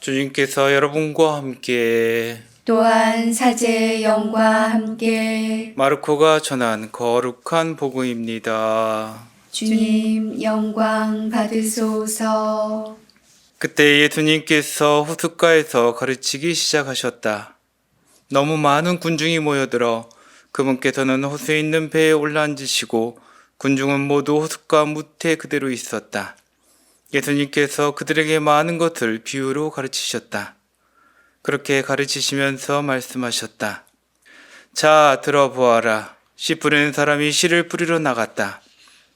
주님께서 여러분과 함께 또한 사제의 영과 함께 마르코가 전한 거룩한 복음입니다. 주님 영광 받으소서. 그때 예수님께서 호숫가에서 가르치기 시작하셨다. 너무 많은 군중이 모여들어 그분께서는 호수에 있는 배에 올라앉으시고 군중은 모두 호숫가 무태 그대로 있었다. 예수님께서 그들에게 많은 것을 비유로 가르치셨다. 그렇게 가르치시면서 말씀하셨다. 자, 들어보아라. 씨 뿌리는 사람이 씨를 뿌리러 나갔다.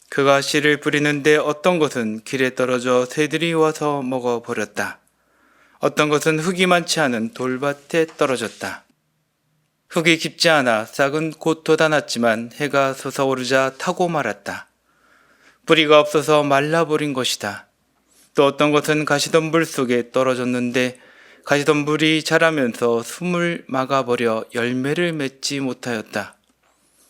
그가 씨를 뿌리는데 어떤 것은 길에 떨어져 새들이 와서 먹어버렸다. 어떤 것은 흙이 많지 않은 돌밭에 떨어졌다. 흙이 깊지 않아 싹은 곧 돋아났지만 해가 솟아오르자 타고 말았다. 뿌리가 없어서 말라버린 것이다. 또 어떤 것은 가시덤불 속에 떨어졌는데 가시덤불이 자라면서 숨을 막아버려 열매를 맺지 못하였다.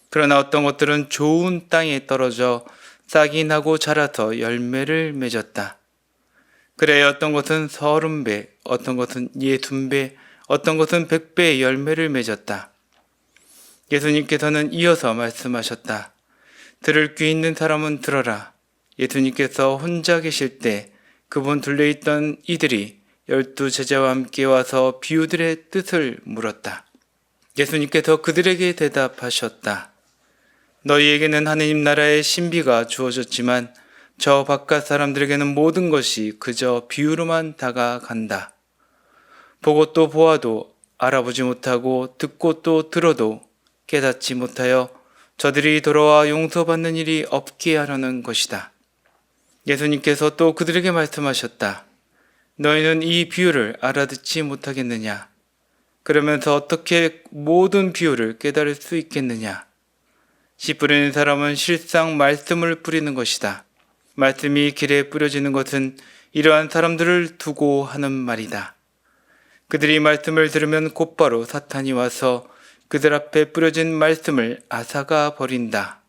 그러나 어떤 것들은 좋은 땅에 떨어져 싹이 나고 자라서 열매를 맺었다. 그래 어떤 것은 30배, 어떤 것은 60배, 어떤 것은 100배의 열매를 맺었다. 예수님께서는 이어서 말씀하셨다. 들을 귀 있는 사람은 들어라. 예수님께서 혼자 계실 때 그분 둘레있던 이들이 12 제자와 함께 와서 비유들의 뜻을 물었다. 예수님께서 그들에게 대답하셨다. 너희에게는 하느님 나라의 신비가 주어졌지만 저 바깥 사람들에게는 모든 것이 그저 비유로만 다가간다. 보고 또 보아도 알아보지 못하고 듣고 또 들어도 깨닫지 못하여 저들이 돌아와 용서받는 일이 없게 하려는 것이다. 예수님께서 또 그들에게 말씀하셨다. 너희는 이 비유를 알아듣지 못하겠느냐? 그러면서 어떻게 모든 비유를 깨달을 수 있겠느냐? 씨 뿌리는 사람은 실상 말씀을 뿌리는 것이다. 말씀이 길에 뿌려지는 것은 이러한 사람들을 두고 하는 말이다. 그들이 말씀을 들으면 곧바로 사탄이 와서 그들 앞에 뿌려진 말씀을 앗아가 버린다.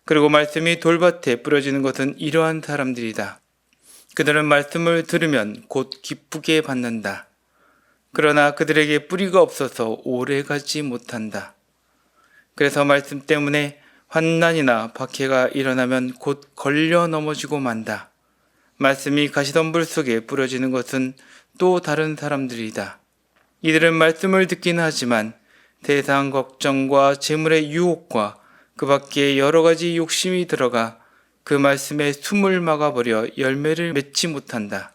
그리고 말씀이 돌밭에 뿌려지는 것은 이러한 사람들이다. 그들은 말씀을 들으면 곧 기쁘게 받는다. 그러나 그들에게 뿌리가 없어서 오래 가지 못한다. 그래서 말씀 때문에 환난이나 박해가 일어나면 곧 걸려 넘어지고 만다. 말씀이 가시덤불 속에 뿌려지는 것은 또 다른 사람들이다. 이들은 말씀을 듣기는 하지만 세상 걱정과 재물의 유혹과 그 밖에 여러 가지 욕심이 들어가 그 말씀에 숨을 막아버려 열매를 맺지 못한다.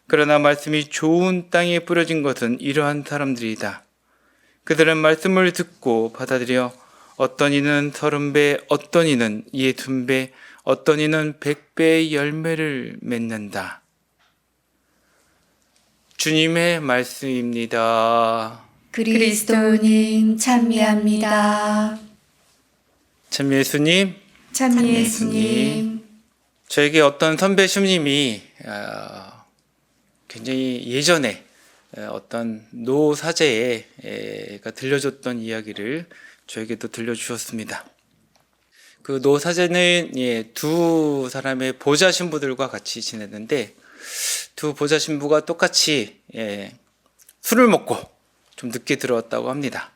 그러나 말씀이 좋은 땅에 뿌려진 것은 이러한 사람들이다. 그들은 말씀을 듣고 받아들여 어떤 이는 30배, 어떤 이는 60배, 어떤 이는 100배의 열매를 맺는다. 주님의 말씀입니다. 그리스도님 찬미합니다. 참 예수님, 참 예수님. 저에게 어떤 선배 신님이 굉장히 예전에 어떤 노 사제가 들려줬던 이야기를 저에게도 들려주셨습니다. 그 노 사제는 두 사람의 보좌 신부들과 같이 지냈는데 두 보좌 신부가 똑같이 술을 먹고 좀 늦게 들어왔다고 합니다.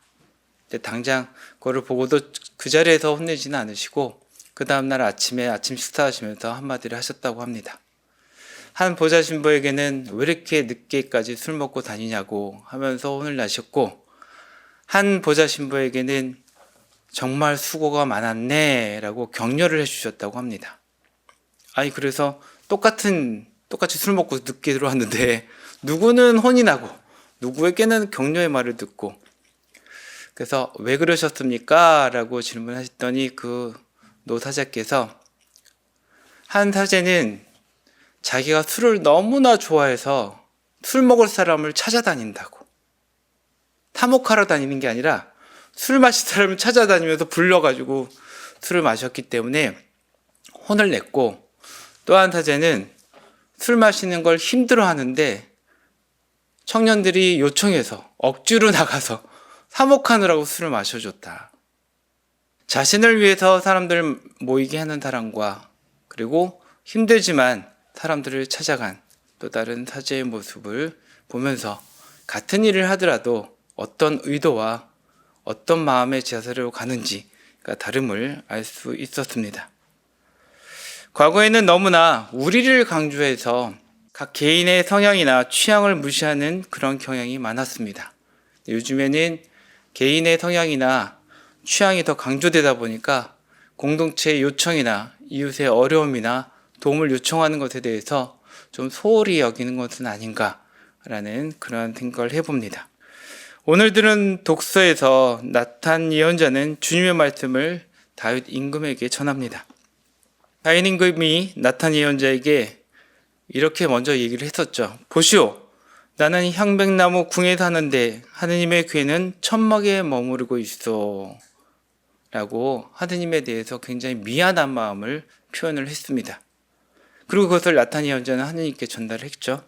당장 그거를 보고도 그 자리에서 혼내지는 않으시고 그 다음날 아침에 아침 식사하시면서 한마디를 하셨다고 합니다. 한 보좌 신부에게는 왜 이렇게 늦게까지 술 먹고 다니냐고 하면서 혼을 나셨고 한 보좌 신부에게는 정말 수고가 많았네 라고 격려를 해주셨다고 합니다. 아니 그래서 똑같이 술 먹고 늦게 들어왔는데 누구는 혼이 나고 누구에게는 격려의 말을 듣고 그래서 왜 그러셨습니까? 라고 질문하셨더니 그 노사제께서 한 사제는 자기가 술을 너무나 좋아해서 술 먹을 사람을 찾아다닌다고. 탐욕하러 다니는 게 아니라 술 마실 사람을 찾아다니면서 불러가지고 술을 마셨기 때문에 혼을 냈고 또 한 사제는 술 마시는 걸 힘들어 하는데 청년들이 요청해서 억지로 나가서 사목하느라고 술을 마셔줬다. 자신을 위해서 사람들 모이게 하는 사람과 그리고 힘들지만 사람들을 찾아간 또 다른 사제의 모습을 보면서 같은 일을 하더라도 어떤 의도와 어떤 마음의 자세로 가는지가 다름을 알 수 있었습니다. 과거에는 너무나 우리를 강조해서 각 개인의 성향이나 취향을 무시하는 그런 경향이 많았습니다. 요즘에는 개인의 성향이나 취향이 더 강조되다 보니까 공동체의 요청이나 이웃의 어려움이나 도움을 요청하는 것에 대해서 좀 소홀히 여기는 것은 아닌가라는 그런 생각을 해봅니다. 오늘 들은 독서에서 나탄 예언자는 주님의 말씀을 다윗 임금에게 전합니다. 다윗 임금이 나탄 예언자에게 이렇게 먼저 얘기를 했었죠. 보시오, 나는 향백나무 궁에 사는데 하느님의 궤는 천막에 머무르고 있어 라고 하느님에 대해서 굉장히 미안한 마음을 표현을 했습니다. 그리고 그것을 나탄 예언자는 하느님께 전달했죠.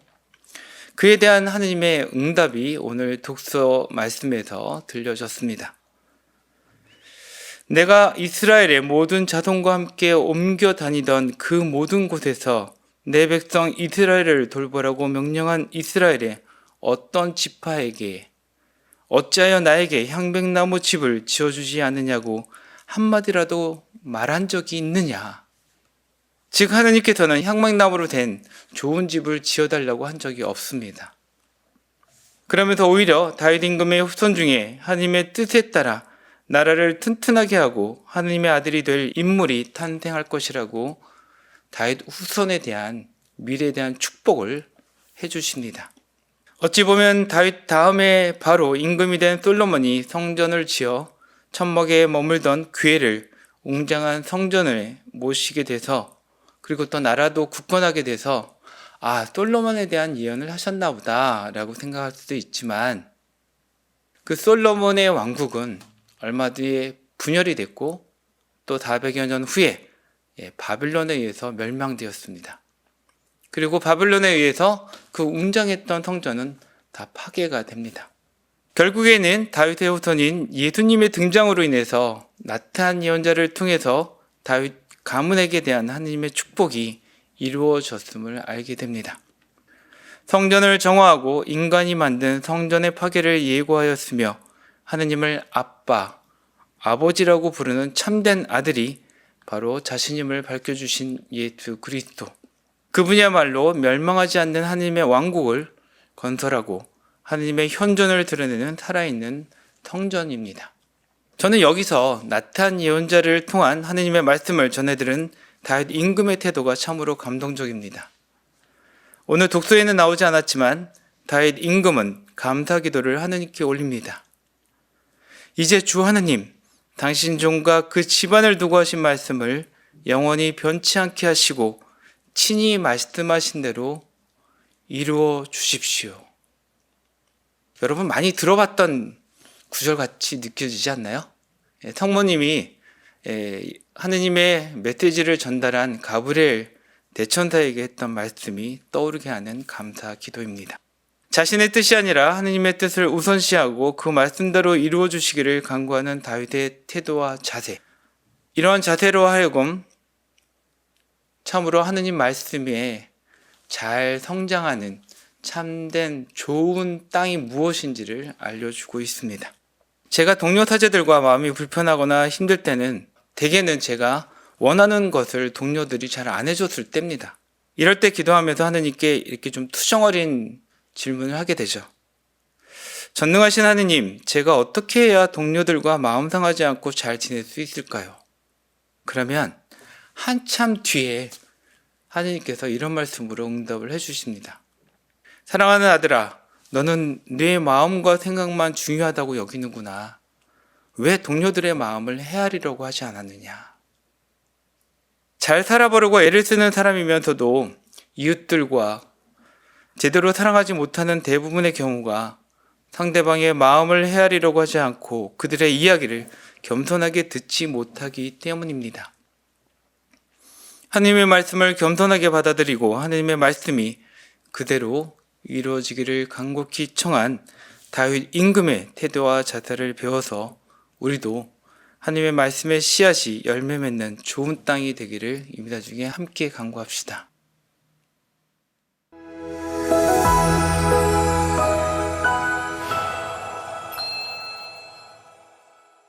그에 대한 하느님의 응답이 오늘 독서 말씀에서 들려졌습니다. 내가 이스라엘의 모든 자손과 함께 옮겨 다니던 그 모든 곳에서 내 백성 이스라엘을 돌보라고 명령한 이스라엘의 어떤 지파에게 어찌하여 나에게 향백나무 집을 지어주지 않느냐고 한마디라도 말한 적이 있느냐. 즉 하느님께서는 향백나무로 된 좋은 집을 지어달라고 한 적이 없습니다. 그러면서 오히려 다윗 임금의 후손 중에 하느님의 뜻에 따라 나라를 튼튼하게 하고 하느님의 아들이 될 인물이 탄생할 것이라고 다윗 후손에 대한 미래에 대한 축복을 해주십니다. 어찌 보면 다윗 다음에 바로 임금이 된 솔로몬이 성전을 지어 천막에 머물던 궤를 웅장한 성전을 모시게 돼서 그리고 또 나라도 굳건하게 돼서 솔로몬에 대한 예언을 하셨나 보다 라고 생각할 수도 있지만 그 솔로몬의 왕국은 얼마 뒤에 분열이 됐고 또 400여 년 후에 바빌론에 의해서 멸망되었습니다. 그리고 바빌론에 의해서 그 웅장했던 성전은 다 파괴가 됩니다. 결국에는 다윗의 후손인 예수님의 등장으로 인해서 나탄 예언자를 통해서 다윗 가문에게 대한 하느님의 축복이 이루어졌음을 알게 됩니다. 성전을 정화하고 인간이 만든 성전의 파괴를 예고하였으며 하느님을 아빠, 아버지라고 부르는 참된 아들이 바로 자신임을 밝혀주신 예수 그리스도. 그분이야말로 멸망하지 않는 하느님의 왕국을 건설하고 하느님의 현존을 드러내는 살아있는 성전입니다. 저는 여기서 나탄 예언자를 통한 하느님의 말씀을 전해들은 다윗 임금의 태도가 참으로 감동적입니다. 오늘 독서에는 나오지 않았지만 다윗 임금은 감사 기도를 하느님께 올립니다. 이제 주 하느님, 당신 종과 그 집안을 두고 하신 말씀을 영원히 변치 않게 하시고 친히 말씀하신 대로 이루어 주십시오. 여러분 많이 들어봤던 구절같이 느껴지지 않나요? 성모님이 하느님의 메시지를 전달한 가브리엘 대천사에게 했던 말씀이 떠오르게 하는 감사 기도입니다. 자신의 뜻이 아니라 하느님의 뜻을 우선시하고 그 말씀대로 이루어 주시기를 간구하는 다윗의 태도와 자세. 이러한 자세로 하여금 참으로 하느님 말씀에 잘 성장하는 참된 좋은 땅이 무엇인지를 알려주고 있습니다. 제가 동료 사제들과 마음이 불편하거나 힘들 때는 대개는 제가 원하는 것을 동료들이 잘 안 해줬을 때입니다. 이럴 때 기도하면서 하느님께 이렇게 좀 투정어린 질문을 하게 되죠. 전능하신 하느님, 제가 어떻게 해야 동료들과 마음 상하지 않고 잘 지낼 수 있을까요? 그러면 한참 뒤에 하느님께서 이런 말씀으로 응답을 해주십니다. 사랑하는 아들아, 너는 내 마음과 생각만 중요하다고 여기는구나. 왜 동료들의 마음을 헤아리려고 하지 않았느냐? 잘 살아보려고 애를 쓰는 사람이면서도 이웃들과 제대로 사랑하지 못하는 대부분의 경우가 상대방의 마음을 헤아리려고 하지 않고 그들의 이야기를 겸손하게 듣지 못하기 때문입니다. 하나님의 말씀을 겸손하게 받아들이고 하나님의 말씀이 그대로 이루어지기를 간곡히 청한 다윗 임금의 태도와 자세를 배워서 우리도 하나님의 말씀의 씨앗이 열매 맺는 좋은 땅이 되기를 이 나중에 함께 간구합시다.